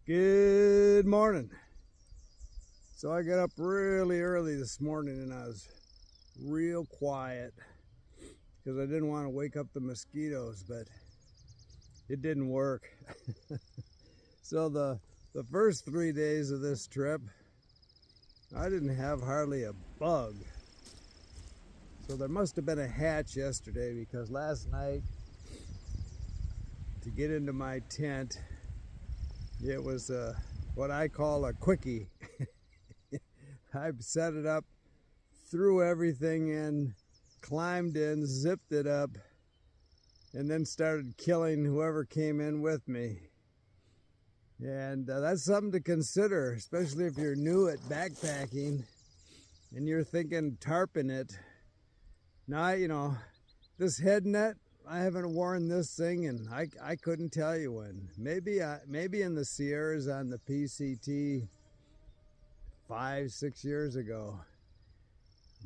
Good morning. So I got up really early this morning and I was real quiet because I didn't want to wake up the mosquitoes, but it didn't work. So the first 3 days of this trip, I didn't have hardly a bug. So there must have been a hatch yesterday, because last night to get into my tent, it was what I call a quickie. I set it up, threw everything in, climbed in, zipped it up, and then started killing whoever came in with me. And that's something to consider, especially if you're new at backpacking and you're thinking tarping it. Now, this head net, I haven't worn this thing and I couldn't tell you when. Maybe in the Sierras on the PCT 5-6 years ago.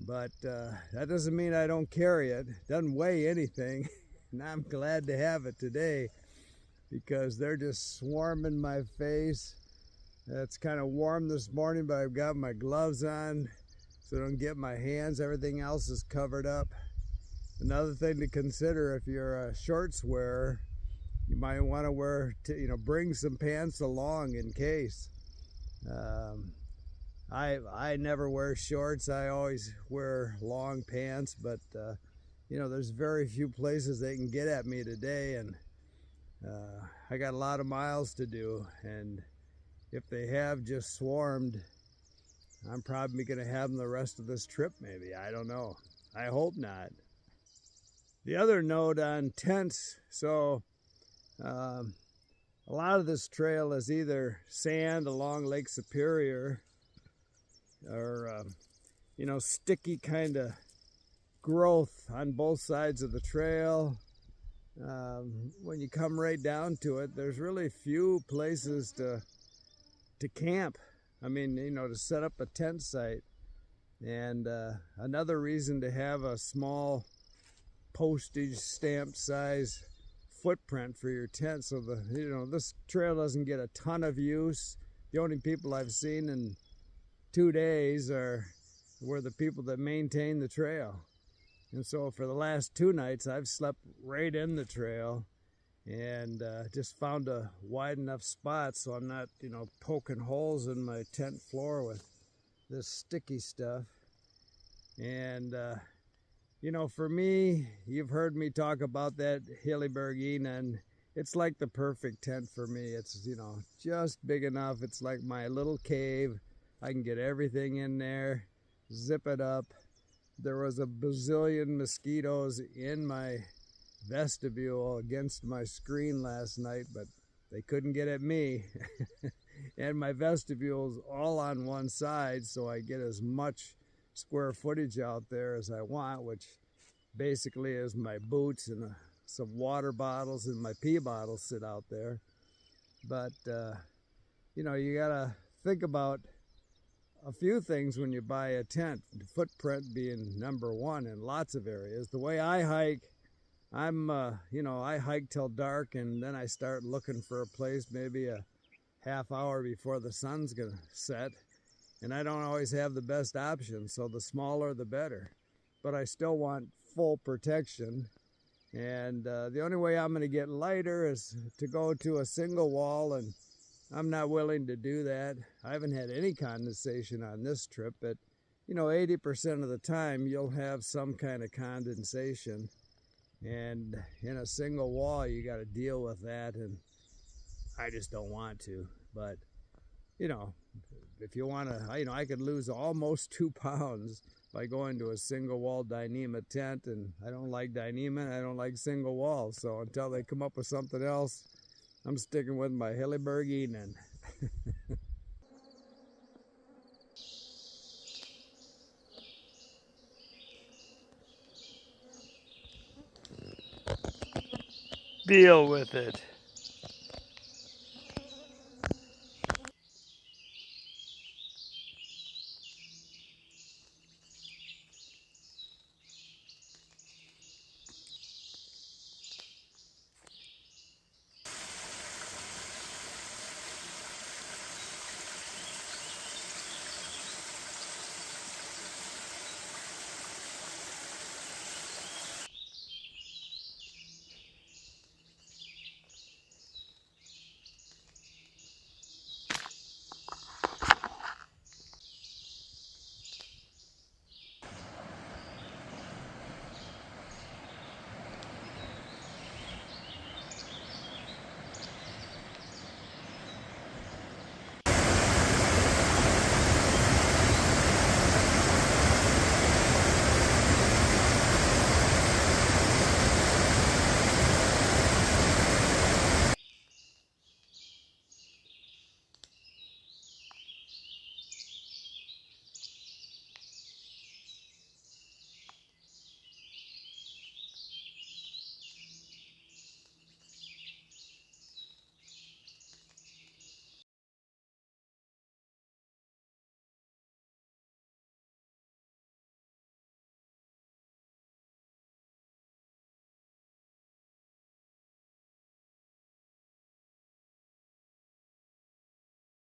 But that doesn't mean I don't carry it. It doesn't weigh anything. And I'm glad to have it today because they're just swarming my face. It's kind of warm this morning, but I've got my gloves on so I don't get my hands. Everything else is covered up. Another thing to consider, if you're a shorts wearer, you might want to bring some pants along in case. I never wear shorts. I always wear long pants, but there's very few places they can get at me today, and I got a lot of miles to do, and if they have just swarmed, I'm probably going to have them the rest of this trip maybe. I don't know. I hope not. The other note on tents, so a lot of this trail is either sand along Lake Superior or, sticky kind of growth on both sides of the trail. When you come right down to it, there's really few places to camp. I mean, to set up a tent site. And another reason to have a small postage stamp size footprint for your tent, so this trail doesn't get a ton of use. The only people I've seen in 2 days were the people that maintain the trail. And so for the last 2 nights, I've slept right in the trail and just found a wide enough spot so I'm not, poking holes in my tent floor with this sticky stuff. And, for me, you've heard me talk about that Hillybergine, and it's like the perfect tent for me. It's, just big enough. It's like my little cave. I can get everything in there, zip it up. There was a bazillion mosquitoes in my vestibule against my screen last night, but they couldn't get at me. And my vestibule's all on one side, so I get as much square footage out there as I want, which basically is my boots and some water bottles, and my pee bottles sit out there. But you gotta think about a few things when you buy a tent, the footprint being number one in lots of areas. The way I hike, I hike till dark, and then I start looking for a place maybe a half hour before the sun's gonna set. And I don't always have the best option, so the smaller the better. But I still want full protection. And the only way I'm gonna get lighter is to go to a single wall, and I'm not willing to do that. I haven't had any condensation on this trip, but 80% of the time you'll have some kind of condensation. And in a single wall, you got to deal with that, and I just don't want to. But, if you want to, I could lose almost 2 pounds by going to a single wall Dyneema tent, and I don't like Dyneema, and I don't like single walls. So until they come up with something else, I'm sticking with my Hillybergine. And deal with it.